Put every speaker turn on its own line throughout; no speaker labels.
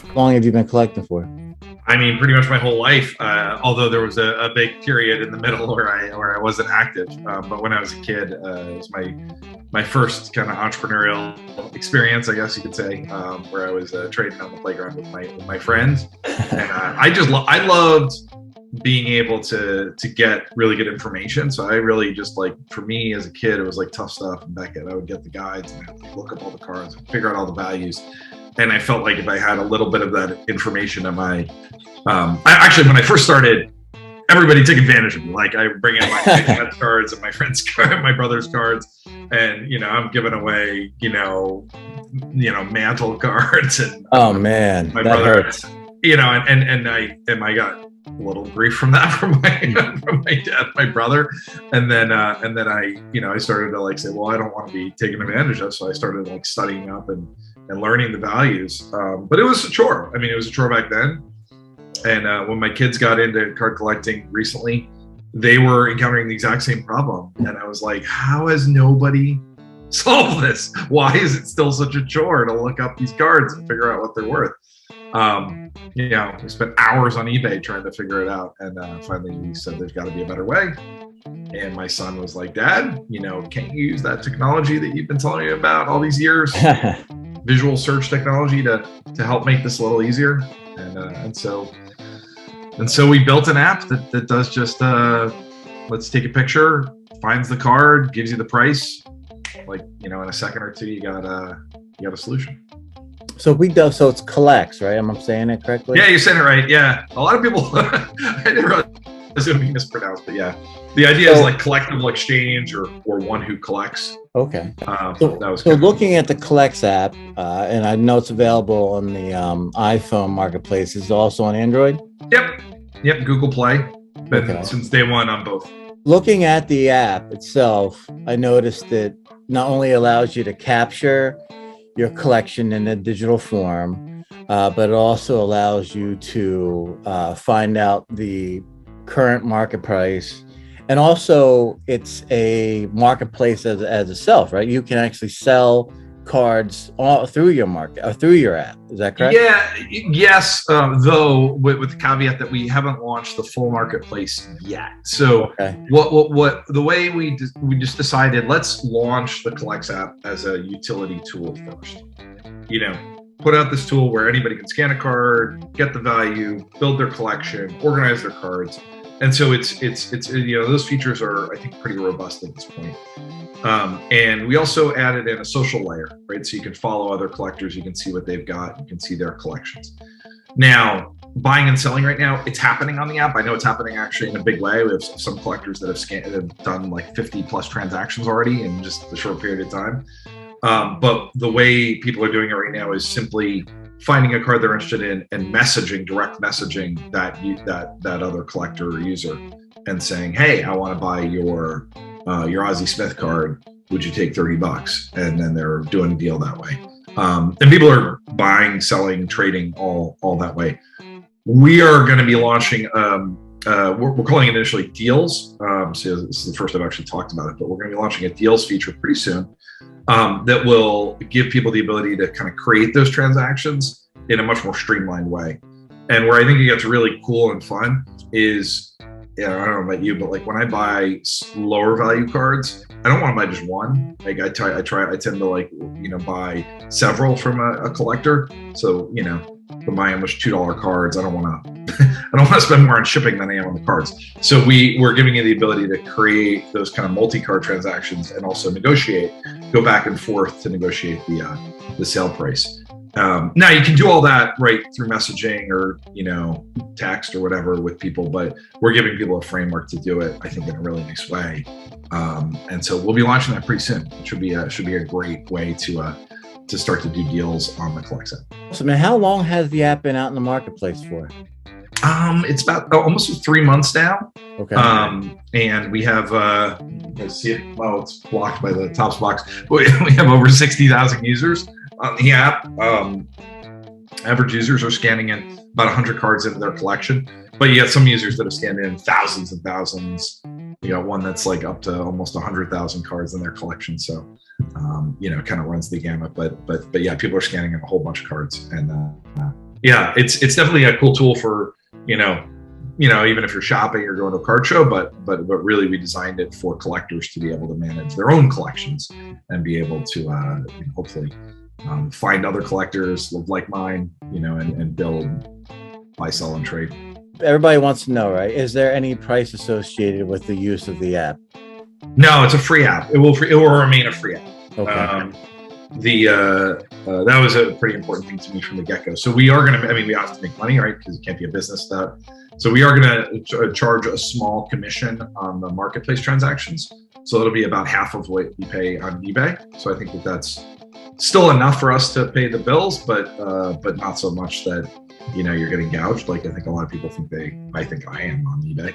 How long have you been collecting for?
I mean, pretty much my whole life. Although there was a big period in the middle where I wasn't active. But when I was a kid, it was my first kind of entrepreneurial experience, I guess you could say, where I was trading on the playground with my friends, and I loved being able to get really good information. So I really just, like, for me as a kid, it was like tough stuff. And Beckett, I would get the guides and I'd look up all the cards and figure out all the values. And I felt like if I had a little bit of that information in my, actually, when I first started, everybody took advantage of me. Like, I bring in my cards and my friends' cards, my brother's cards, and I'm giving away, mantle cards, and
Oh man,
my
that
brother,
hurts.
and I got a little grief from that from my dad, my brother, and then I started to, like, say, well, I don't want to be taken advantage of, so I started, like, studying up and learning the values. But it was a chore. I mean, it was a chore back then. And when my kids got into card collecting recently, they were encountering the exact same problem. And I was like, how has nobody solved this? Why is it still such a chore to look up these cards and figure out what they're worth? We spent hours on eBay trying to figure it out. And finally we said, there's got to be a better way. And my son was like, Dad, can't you use that technology that you've been telling me about all these years? Visual search technology to help make this a little easier. And so we built an app that does just let's take a picture, finds the card, gives you the price, like, in a second or two you got a solution.
So it's collects, right? Am I saying it correctly?
Yeah, you're saying it right. Yeah, a lot of people I didn't realize it was going to be mispronounced, but yeah, the idea is like collectible exchange or one who collects.
Okay.
So
looking at the Collects app, and I know it's available on the iPhone marketplace. Is it also on Android?
Yep. Google Play. Been
Okay.
since day one on both.
Looking at the app itself, I noticed that not only allows you to capture your collection in a digital form, but it also allows you to find out the current market price. And also, it's a marketplace as itself, right? You can actually sell cards through your market or through your app. Is that correct?
Yeah, yes. Though with the caveat that we haven't launched the full marketplace yet. So
Okay.
what the way we just decided, let's launch the Collects app as a utility tool first. Put out this tool where anybody can scan a card, get the value, build their collection, organize their cards. And so it's those features are, I think, pretty robust at this point. And we also added in a social layer, right? So you can follow other collectors, you can see what they've got, you can see their collections. Now, buying and selling right now, it's happening on the app. I know it's happening actually in a big way. We have some collectors that have done like 50 plus transactions already in just a short period of time. But the way people are doing it right now is simply finding a card they're interested in and direct messaging that other collector or user and saying, hey, I want to buy your Ozzie Smith card. Would you take $30? And then they're doing a deal that way. And people are buying, selling, trading all that way. We are going to be launching, we're calling it initially deals. So this is the first I've actually talked about it, but we're going to be launching a deals feature pretty soon. That will give people the ability to kind of create those transactions in a much more streamlined way. And where I think it gets really cool and fun is, I don't know about you, but like when I buy lower value cards, I don't want to buy just one. Like I tend to like, buy several from a collector. So, if I'm buying much $2 cards, I don't want to spend more on shipping than I am on the cards. So we're giving you the ability to create those kind of multi-card transactions and also go back and forth to negotiate the sale price. Now you can do all that right through messaging or, text or whatever with people, but we're giving people a framework to do it, I think, in a really nice way. And so we'll be launching that pretty soon. It should be a great way to start to do deals on the Collects app.
So, man, how long has the app been out in the marketplace for?
It's about almost 3 months now.
Okay.
And we have, let's see it. Well, it's blocked by the Tops box. We have over 60,000 users on the app. Average users are scanning in about 100 cards into their collection, but you have some users that have scanned in thousands and thousands. You got one that's like up to almost 100,000 cards in their collection. So, kind of runs the gamut. But yeah, people are scanning in a whole bunch of cards, and Yeah, it's definitely a cool tool for, even if you're shopping or going to a card show, but really we designed it for collectors to be able to manage their own collections and be able to hopefully find other collectors like mine, and build, buy, sell, and trade.
Everybody wants to know, right? Is there any price associated with the use of the app?
No, it's a free app. It will remain a free app.
Okay.
That was a pretty important thing to me from the get-go. So we are going to, we have to make money, right? Because it can't be a business that. So we are going to charge a small commission on the marketplace transactions. So it'll be about half of what we pay on eBay. So I think that's still enough for us to pay the bills, but not so much that you're getting gouged. Like I think a lot of people think I think I am on eBay.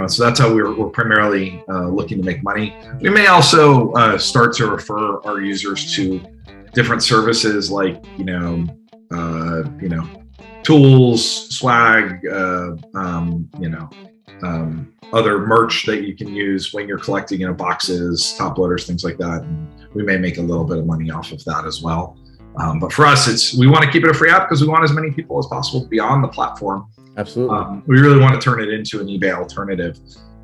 So that's how we're primarily looking to make money. We may also start to refer our users to different services like tools, swag, other merch that you can use when you're collecting, boxes, top loaders, things like that. And we may make a little bit of money off of that as well. But for us, we want to keep it a free app because we want as many people as possible beyond the platform.
Absolutely.
We really want to turn it into an eBay alternative,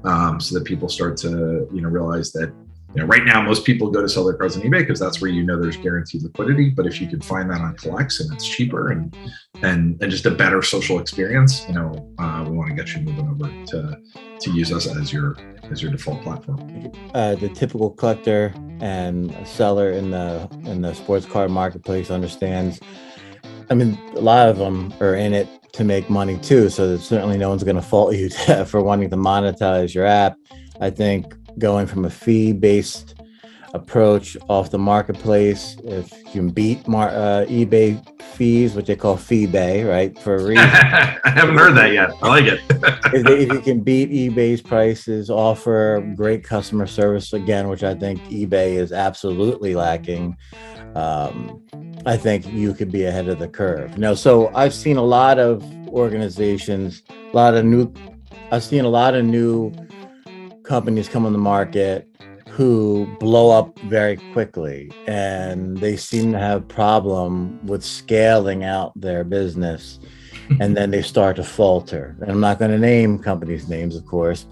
so that people start to, realize that, right now most people go to sell their cards on eBay because that's where there's guaranteed liquidity. But if you can find that on Collects and it's cheaper and just a better social experience, we want to get you moving over to use us as your default platform.
The typical collector and seller in the sports card marketplace understands. A lot of them are in it to make money too, so that certainly no one's going to fault you for wanting to monetize your app. I think going from a fee-based approach off the marketplace, if you can beat eBay fees, what they call fee-bay, right, for a reason.
I haven't heard that yet. I like it.
if you can beat eBay's prices, offer great customer service, again, which I think eBay is absolutely lacking, I think you could be ahead of the curve. So I've seen a lot of organizations, I've seen a lot of new companies come on the market who blow up very quickly, and they seem to have problem with scaling out their business, and then they start to falter. And I'm not going to name companies' names, of course,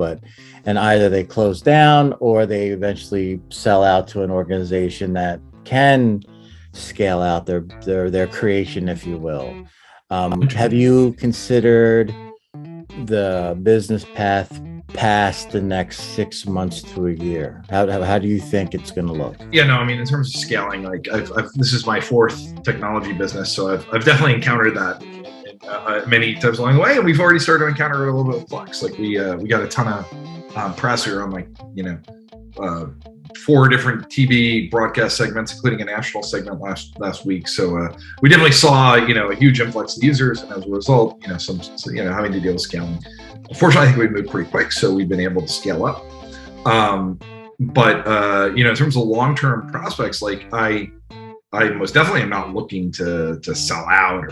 and either they close down or they eventually sell out to an organization that can scale out their creation, if you will. Have you considered the business path past the next 6 months to a year? How do you think it's going to look?
Yeah, no, in terms of scaling, like this is my fourth technology business, so I've definitely encountered that many times along the way, and we've already started to encounter it a little bit with Flex. Like we got a ton of press. We were on 4 different TV broadcast segments, including a national segment last week. So we definitely saw a huge influx of users, and as a result, having to deal with scaling. Fortunately, I think we moved pretty quick, so we've been able to scale up. But in terms of long-term prospects, like I most definitely am not looking to sell out or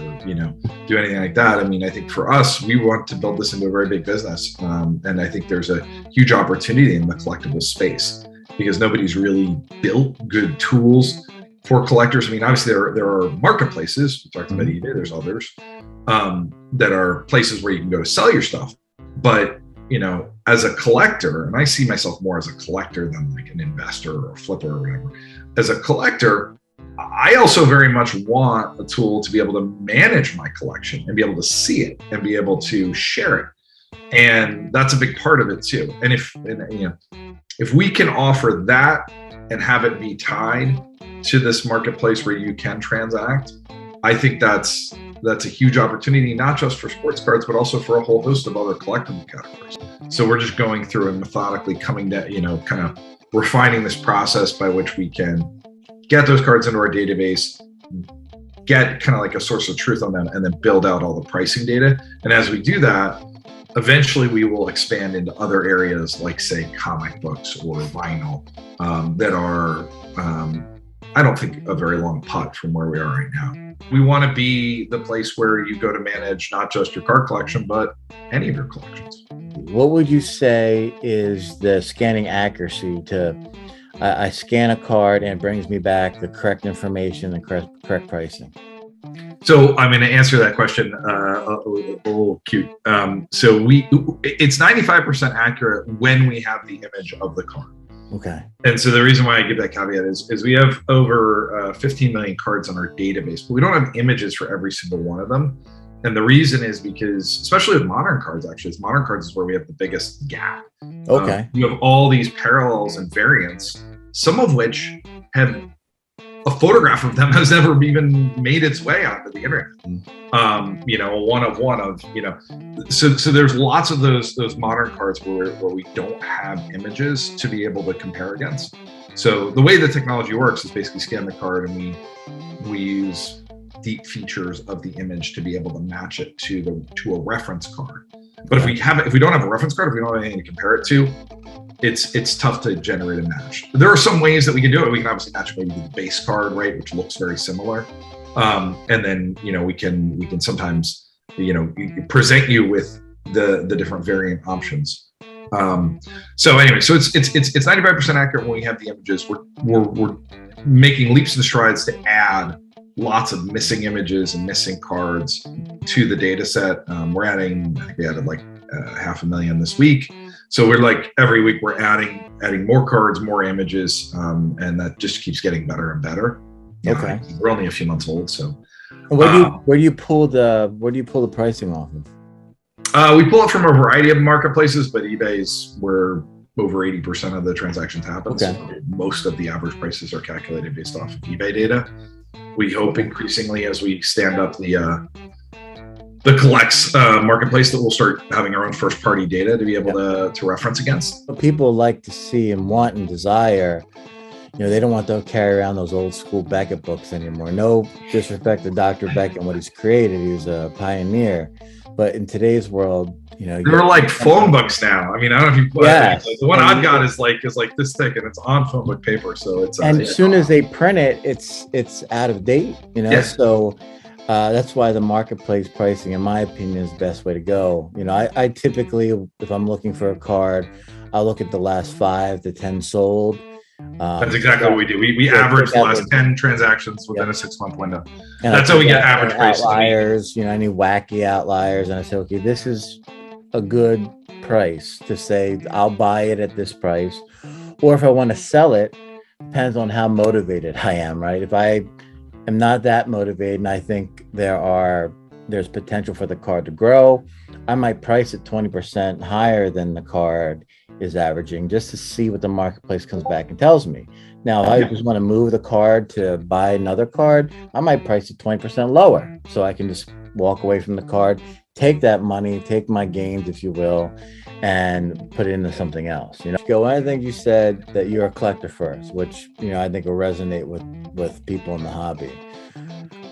do anything like that. I think for us, we want to build this into a very big business, and I think there's a huge opportunity in the collectible space because nobody's really built good tools for collectors. Obviously there are marketplaces. We talked about eBay. There's others that are places where you can go to sell your stuff. But as a collector, and I see myself more as a collector than like an investor or a flipper or whatever. As a collector, I also very much want a tool to be able to manage my collection and be able to see it and be able to share it. And that's a big part of it too. And if we can offer that and have it be tied to this marketplace where you can transact, I think that's a huge opportunity, not just for sports cards, but also for a whole host of other collectible categories. So we're just going through and methodically coming to, kind of refining this process by which we can get those cards into our database, get kind of like a source of truth on them, and then build out all the pricing data. And as we do that, eventually we will expand into other areas like, say, comic books or vinyl that are, I don't think, a very long putt from where we are right now. We want to be the place where you go to manage not just your card collection, but any of your collections.
What would you say is the scanning accuracy to, I scan a card and it brings me back the correct information and correct pricing?
So I'm going to answer that question a little cute. So it's 95% accurate when we have the image of the card.
Okay.
And so the reason why I give that caveat is we have over 15 million cards on our database, but we don't have images for every single one of them. And the reason is because, especially with modern cards, actually, modern cards is where we have the biggest gap.
Okay.
You have all these parallels and variants, some of which have a photograph of them has never even made its way onto the internet. A one of, so there's lots of those modern cards where we don't have images to be able to compare against. So the way the technology works is basically scan the card and we use deep features of the image to be able to match it to a reference card. But if we don't have a reference card, if we don't have anything to compare it to, it's tough to generate a match. There are some ways that we can do it. We can obviously match maybe the base card, right, which looks very similar, and then we can sometimes present you with the different variant options. So anyway, so it's 95% accurate when we have the images. We're making leaps and strides to add lots of missing images and missing cards to the data set. We're adding, I think we added like 500,000 this week. So we're like every week we're adding more cards, more images, and that just keeps getting better and better.
Okay.
We're only a few months old, so.
Where do you pull the pricing off of?
We pull it from a variety of marketplaces, but eBay's where over 80% of the transactions happen.
Okay.
So most of the average prices are calculated based off of eBay data. We hope increasingly as we stand up the Collects marketplace that we'll start having our own first party data to be able to reference against.
What people like to see and want and desire, they don't want to carry around those old school Beckett books anymore. No disrespect to Dr. Beckett and what he's created. He was a pioneer. But in today's world,
they're like phone books now. I mean, I don't know if you the one I've got is like this thick and it's on phone book paper. So it's
as soon as they print it, it's out of date, so that's why the marketplace pricing, in my opinion, is the best way to go. I typically, if I'm looking for a card, I'll look at the last 5 to 10 sold.
That's exactly what we do. We average the last 10 transactions within a 6-month window. And that's how we get average prices.
Outliers, any wacky outliers. And I say, okay, this is a good price to say, I'll buy it at this price. Or if I want to sell it, depends on how motivated I am, right? If I am not that motivated and I think there's potential for the card to grow, I might price it 20% higher than the card is averaging just to see what the marketplace comes back and tells me. Now, if I just want to move the card to buy another card, I might price it 20% lower so I can just walk away from the card, take that money, take my gains, if you will, and put it into something else. One of the things you said that you're a collector first, which I think will resonate with people in the hobby.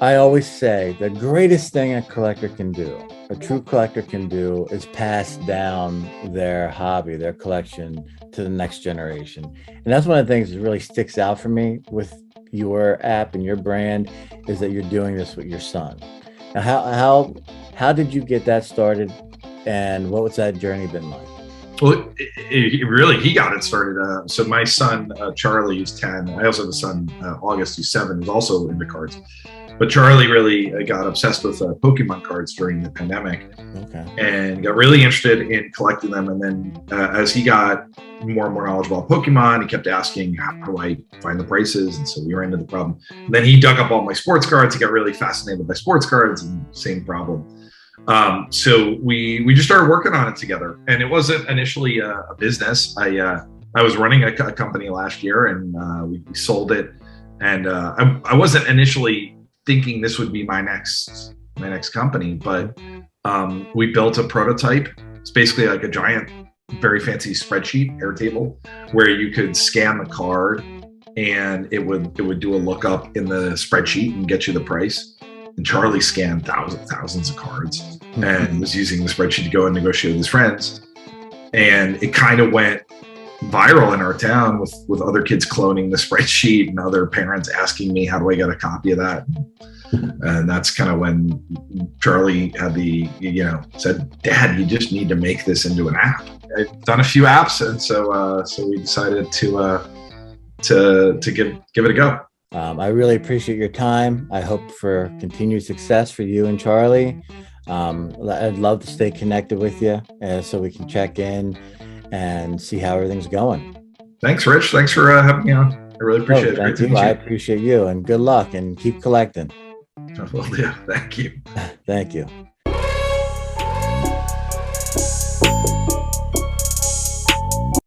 I always say the greatest thing a collector can do, a true collector can do, is pass down their hobby, their collection to the next generation. And that's one of the things that really sticks out for me with your app and your brand, is that you're doing this with your son. Now, how did you get that started, and what was that journey been like?
Well, he got it started. So my son, Charlie, who's 10. I also have a son, August, who's 7, who's also into cards. But Charlie really got obsessed with Pokemon cards during the pandemic, and got really interested in collecting them. And then as he got more and more knowledgeable about Pokemon, he kept asking, how do I find the prices? And so we ran into the problem. And then he dug up all my sports cards. He got really fascinated by sports cards, and same problem. So we just started working on it together. And it wasn't initially a business. I was running a company last year, and we sold it. And I wasn't initially thinking this would be my next company, but we built a prototype. It's basically like a giant, very fancy spreadsheet, Airtable, where you could scan the card and it would do a lookup in the spreadsheet and get you the price. And Charlie scanned thousands of cards and was using the spreadsheet to go and negotiate with his friends. And it kind of went viral in our town with other kids cloning the spreadsheet and other parents asking me, how do I get a copy of that? And that's kind of when Charlie had said, Dad, you just need to make this into an app. I've done a few apps, and so we decided to give it a go.
I really appreciate your time. I hope for continued success for you and Charlie. I'd love to stay connected with you so we can check in and see how everything's going.
Thanks, Rich. Thanks for having me on. I really appreciate it. Great
Thank
to
you.
meet
I
you.
appreciate you, and good luck and keep collecting.
Will do. Thank you.
Thank you.